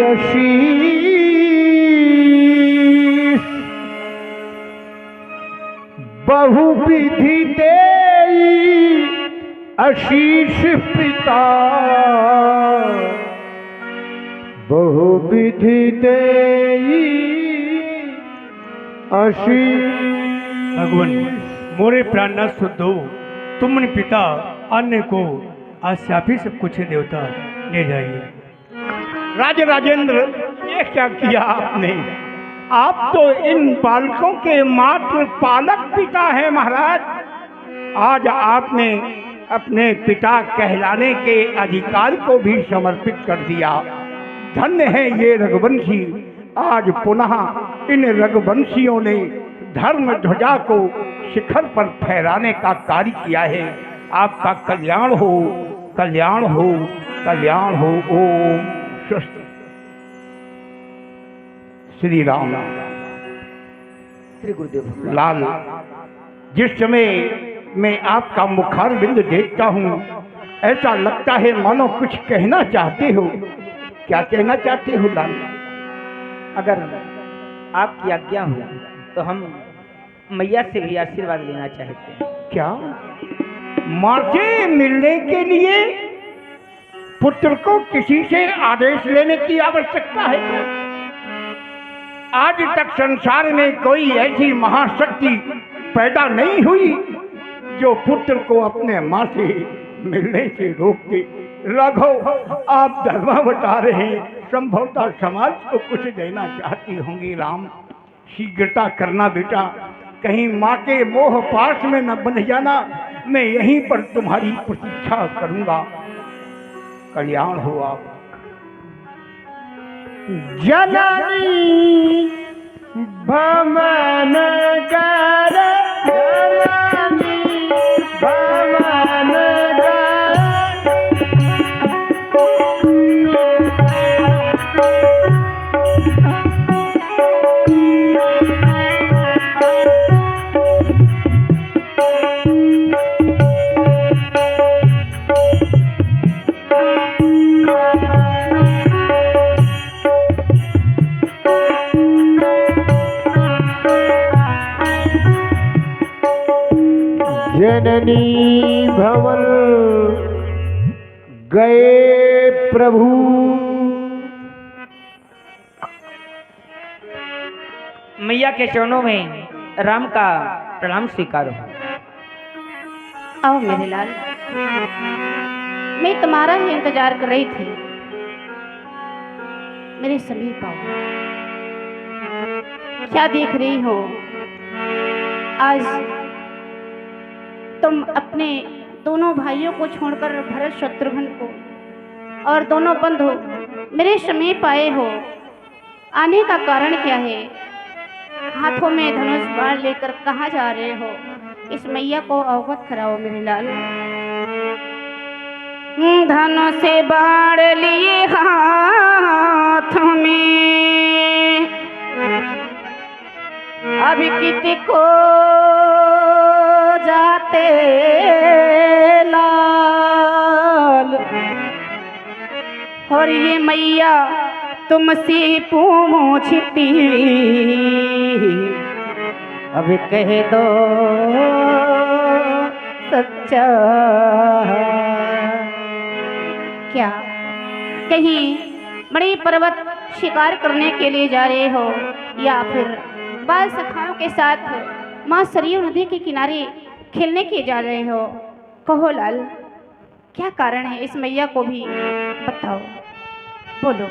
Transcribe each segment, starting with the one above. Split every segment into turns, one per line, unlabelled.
आशीष बहुविधि देई आशीष पिता बहुविधि देई आशीष।
भगवान मोरे प्राणनाथ शुद्ध हो, तुमने पिता अन्य को आज साफी सब कुछ देवता ले जाइए।
राज राजेंद्र, ये क्या किया आपने? आप तो इन बालकों के मात्र पालक पिता हैं महाराज। आज आपने अपने पिता कहलाने के अधिकार को भी समर्पित कर दिया। धन्य है ये रघुवंशी। आज पुनः इन रघुवंशियों ने धर्म ध्वजा को शिखर पर फहराने का कार्य किया है। आपका कल्याण हो, कल्याण हो, कल्याण हो। ओम स्वस्ति। श्री राम।
श्री गुरुदेव।
लाल, जिस समय मैं आपका मुखारविंद देखता हूँ, ऐसा लगता है मानो कुछ कहना चाहते हो। क्या कहना चाहते हो लाल?
अगर आपकी आज्ञा हो तो हम मैया से भी आशीर्वाद लेना चाहते हैं।
क्या माँ से मिलने के लिए पुत्र को किसी से आदेश लेने की आवश्यकता है? आज तक संसार में कोई ऐसी महाशक्ति पैदा नहीं हुई जो पुत्र को अपने माँ से मिलने से रोकते। राघव, आप धर्मावतार हैं, संभवतः समाज को कुछ देना चाहती होंगी। राम, शीघ्रता करना बेटा, कहीं माँ के मोह पाश में न बंध जाना। मैं यहीं पर तुम्हारी प्रतीक्षा करूंगा। कल्याण हो आप। जननी भमन कर, जननी भमन जननी भवन गए प्रभु।
मैया के चरणों में राम का प्रणाम स्वीकारो।
आओ मेरे लाल, मैं तुम्हारा ही इंतजार कर रही थी। मेरे समीप आओ। क्या देख रही हो? आज तुम अपने दोनों भाइयों को छोड़कर भरत शत्रुघ्न को और दोनों बंधु मेरे समीप आए हो। आने का कारण क्या है? हाथों में धनुष बाण लेकर कहाँ जा रहे हो? इस मैया को अवगत कराओ मेरे लाल। धनुष से बाण लिए हाथों में, अभी किति को जाते लाल। और ये मैया तुमसे पूछती, अब कह दो सच्चा। क्या कहीं बड़ी पर्वत शिकार करने के लिए जा रहे हो, या फिर बाल सखाओं के साथ माँ सरयू नदी के किनारे खेलने के जा रहे हो? कहो लाल, क्या कारण है? इस मैया को भी बताओ, बोलो।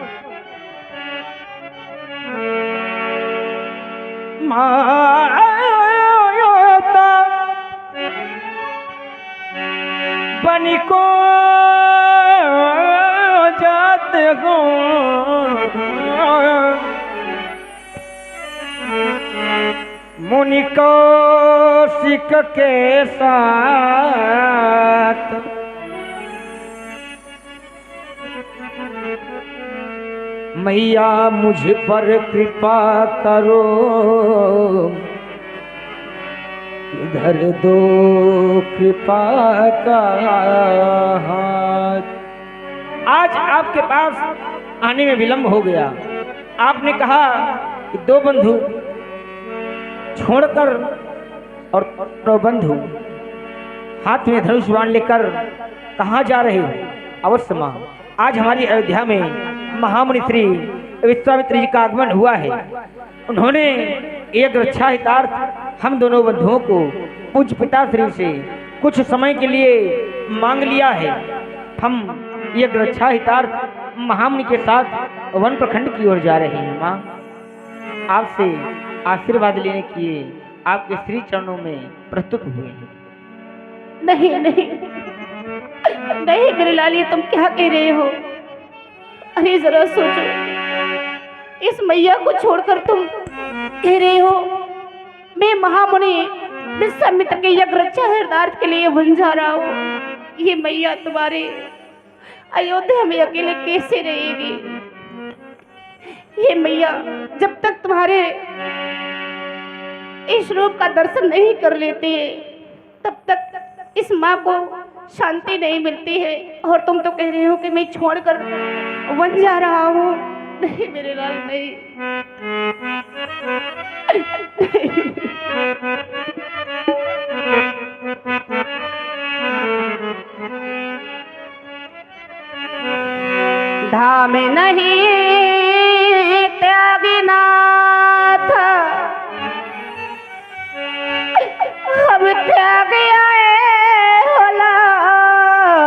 माता बनी को जाते हो, मुनि कौशिक के साथ मैया मुझ पर कृपा करो, इधर दो कृपा का हाथ। आज आपके पास
आने में विलंब हो गया। आपने कहा कि दो बंधु छोड़कर और दो बंधु हाथ में धनुष बाण लेकर कहाँ जा रहे हो? अवश्य माँ, आज हमारी अयोध्या में महामुनि श्री विश्वामित्र जी का आगमन हुआ है। उन्होंने एक रक्षा हितार्थ हम दोनों बंधुओं को पूज्य पिताश्री से कुछ समय के लिए मांग लिया है। हम एक रक्षा हितार्थ महामुनि के साथ वन प्रखंड की ओर जा रहे हैं। माँ, आपसे आशीर्वाद लेने के लिए आपके श्री चरणों में प्रस्तुत हुए हैं।
नहीं नहीं नहीं मेरे लाली, तुम क्या कह रहे हो? अरे जरा सोचो, इस मैया को छोड़कर तुम कह रहे हो मैं महामुनि विश्वामित्र के यज्ञ रक्षा हितार्थ के लिए वन जा रहा हूँ। ये मैया तुम्हारे अयोध्या में अकेले कैसे रहेगी? ये मैया जब तक तुम्हारे इस रूप का दर्शन नहीं कर लेते तब तक इस माँ को शांति नहीं मिलती है। और तुम तो कह रहे हो कि मैं छोड़कर वन जा रहा हूँ। नहीं मेरे लाल, नहीं। धाम नहीं त्यागनाथ, अब त्याग आए हो लाल।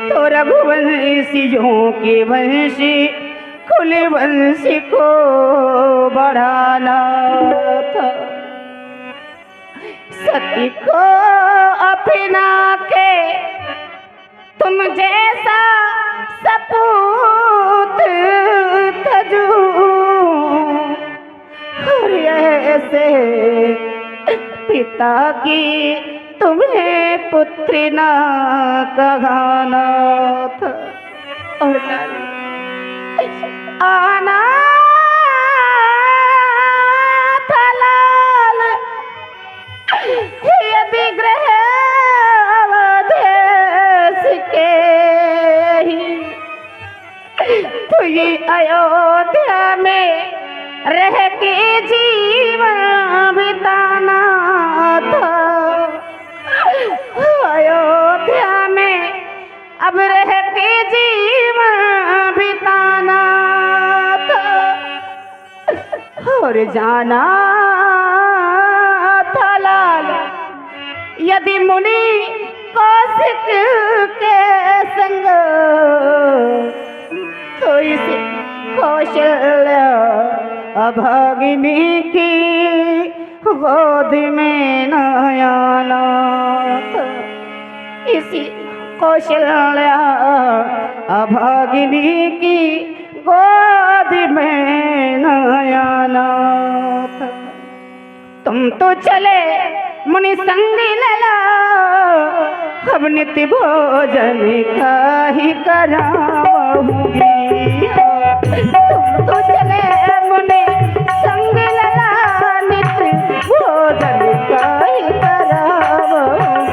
तो रघुवंशियों के वंशी खुले वंशी को बढ़ाना था। सती को अपना के तुम जैसा सपूत तजू, और ऐसे पिता की तुम्हें पुत्री ना कहना था। और आना था लाल यदि ग्रह के ही, तो ये अयोध्या में रह के जीवन बिताना था। अयोध्या में अब रह के जीवन बिताना था। और जाना था लाल यदि मुनि कौशिक के संग, तो इसे कौशल्या अभागिनी की गोद में नयाना था। इसी कौशल्या अभागिनी की गोद में नयाना था। तुम तो चले मुनि संग लला, अब नित्य भोजन का ही कराऊंगी। तुम तो चले मुनि संग लला, नित्य भोजन का ही कराऊंगी।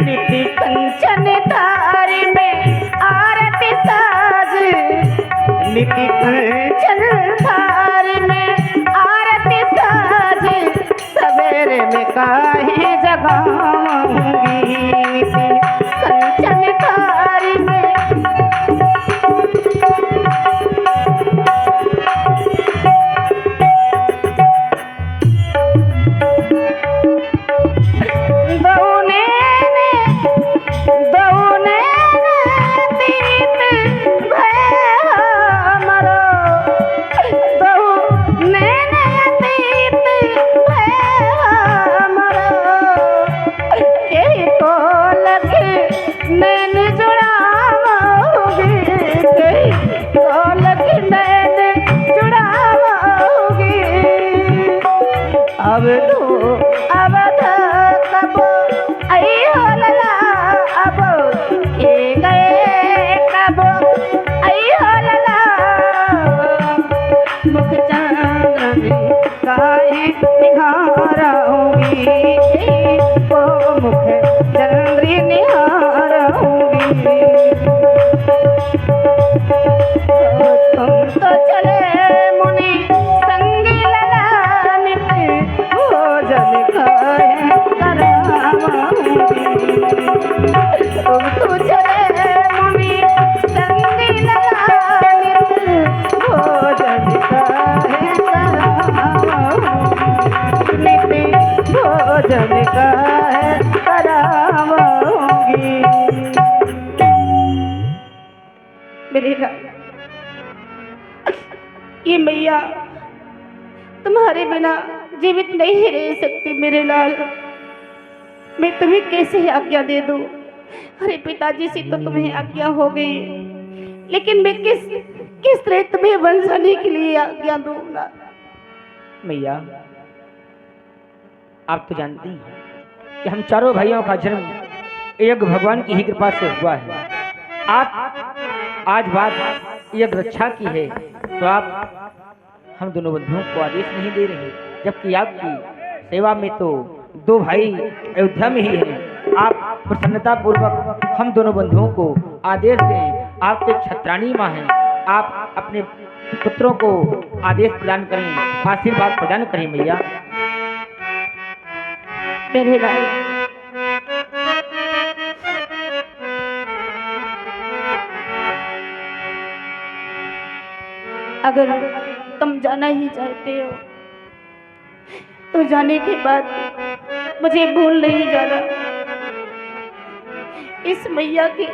नित्य कंचन तारी में आरती साज, नित्य कंचन थारी में आरती साज, सवेरे में काहे जगाऊंगी। नित्य कंचन थारी में मुख चंद्र काहे निहारूंगी, वो मुख चंद्र निहारूंगी। तुम तो चले मुनि संग ललान पे, भोजन खाए कराऊंगी। तुम तो चले मुनि संग ललान पे, भोजन खाए कराऊंगी। भोजन खाए कराऊंगी। मेरे लाल, ये मैया तुम्हारे बिना जीवित नहीं रह सकती मेरे लाल। मैं तुम्हें कैसे आज्ञा दे दूं? अरे पिताजी से तो तुम्हें आज्ञा हो गई, लेकिन मैं किस तरह तुम्हें बंसाने के लिए आज्ञा दूंगा?
मैया, आप तो जानती हैं कि हम चारों भाइयों का जन्म एक भगवान की ही कृपा से हुआ है। आप आज बात एक रक्षा की है तो आप हम दोनों बंधुओं को आदेश नहीं दे रहे, जबकि आपकी सेवा में तो दो भाई अयोध्या में ही हैं। आप प्रसन्नता पूर्वक हम दोनों बंधुओं को आदेश दें। आप तो एक क्षत्राणी माँ हैं, आप अपने पुत्रों को आदेश प्रदान करें, आशीर्वाद प्रदान करें मैया।
मेरे लाल, अगर तुम जाना ही चाहते हो तो जाने के बाद मुझे भूल नहीं जाना। इस मैया के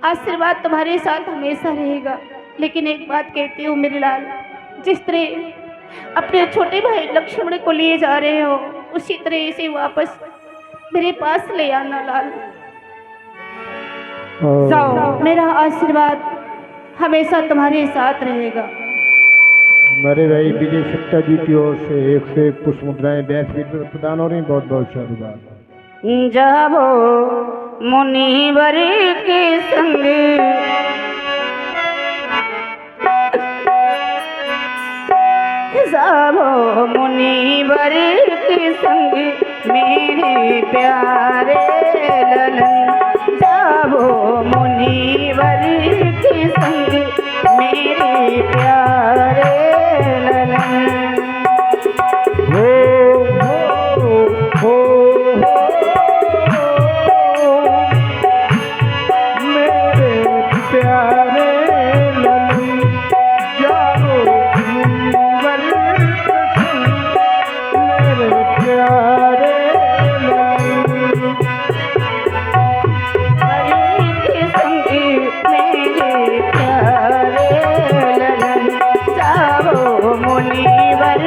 आशीर्वाद तुम्हारे साथ हमेशा रहेगा। लेकिन एक बात कहती हूँ मेरे लाल, जिस तरह अपने छोटे भाई लक्ष्मण को लिए जा रहे हो, उसी तरह इसे वापस मेरे पास ले आना लाल। जाओ, मेरा आशीर्वाद हमेशा तुम्हारे साथ रहेगा।
हमारे भाई विजय सत्ता जी की ओर से 101 पुष्प मुद्राएं व्यासपीठ पर प्रदान हो रही। बहुत बहुत साधुवाद।
जाबो मुनिवर के संग, जाबो मुनिवर के संग मेरे प्यारे ललन। जाबो मुनिवर के संग मेरे प्यारे ललन।
हो मेरे प्यारे ललन, जाओ मुनिवर के संग मेरे प्यारे ललन।
के संग मेरे प्यारे ललन। जाओ मुनिवर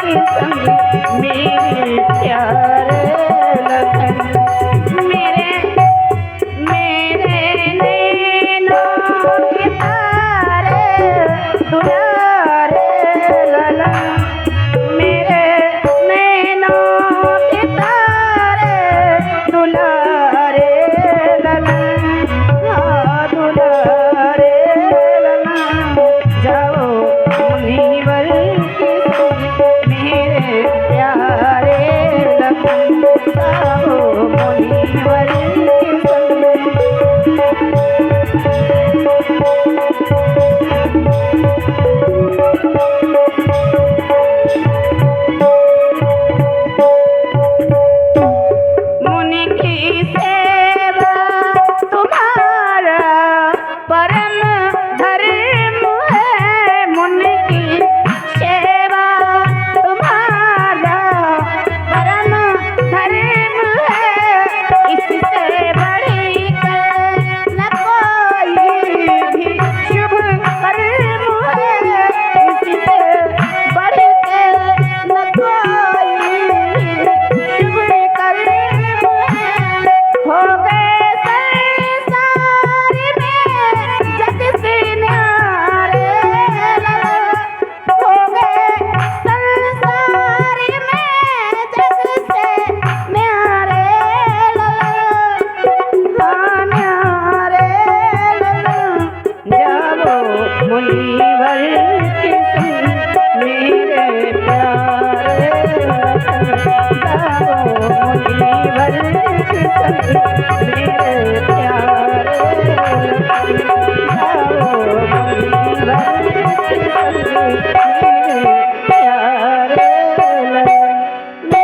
के संग मेरे प्यारे ललन। मेरे नैनों के तारे दुलारे ललन। मेरे नैनों के तारे दुलारे ललन। हाँ दुलारे ललन। जाओ मुनिवर के संग मेरे प्यारे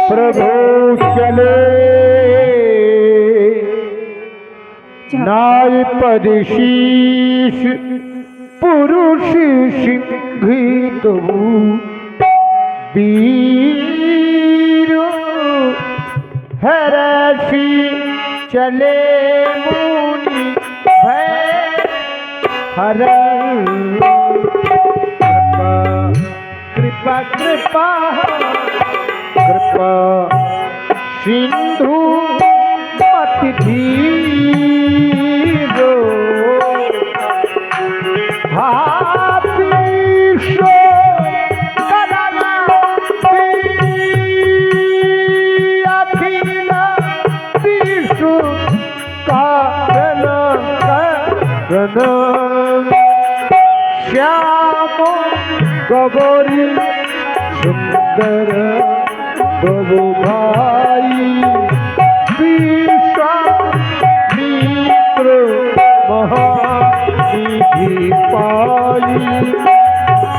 प्रभु चले नाय परिशीष पुरुष सिंहित वीर हरषि चले मुनि भय हरण कृपा कृपा कृपा सिंधु मति धीरो विश्व करना अखिल विश्व कारण श्याम गगोरी सुंदर प्रभु भाई विश्वामित्र महानिधि पाई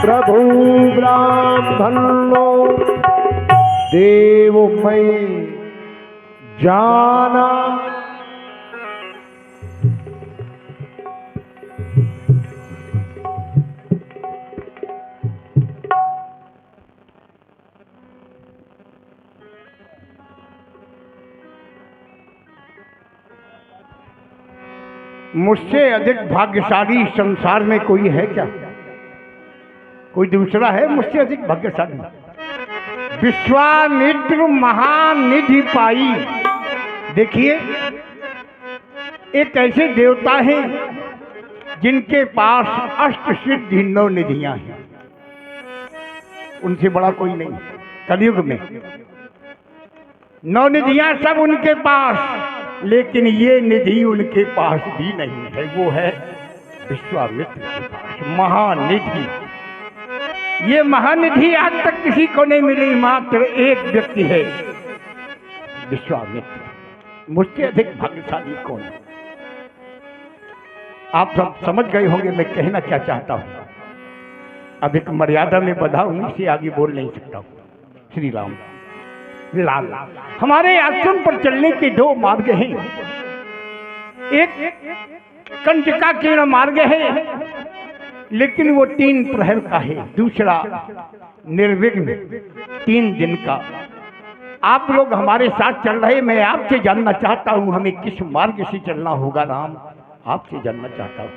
प्रभु ब्राह्मणो देवमय जाना
मुझसे अधिक भाग्यशाली संसार में कोई है क्या? कोई दूसरा है मुझसे अधिक भाग्यशाली? विश्वामित्र महानिधि पाई। देखिए, एक ऐसे देवता हैं जिनके पास अष्ट सिद्धि 9 निधियां हैं। उनसे बड़ा कोई नहीं कलयुग में। 9 निधियां सब उनके पास, लेकिन ये निधि उनके पास भी नहीं है। वो है विश्वामित्र के पास महानिधि। ये महानिधि आज तक किसी को नहीं मिली, मात्र एक व्यक्ति है, विश्वामित्र। मुझसे अधिक भाग्यशाली कौन है? आप सब समझ गए होंगे मैं कहना क्या चाहता हूं। अब एक मर्यादा में बधा हूं, इससे आगे बोल नहीं सकता हूं। श्री राम लाल। हमारे आश्रम पर चलने के 2 मार्ग हैं। एक कंटका किरण मार्ग है, लेकिन वो 3 प्रहर का है। दूसरा निर्विघ्न 3 दिन का। आप लोग हमारे साथ चल रहे, मैं आपसे जानना चाहता हूं हमें किस मार्ग से चलना होगा। राम, आपसे जानना चाहता हूं।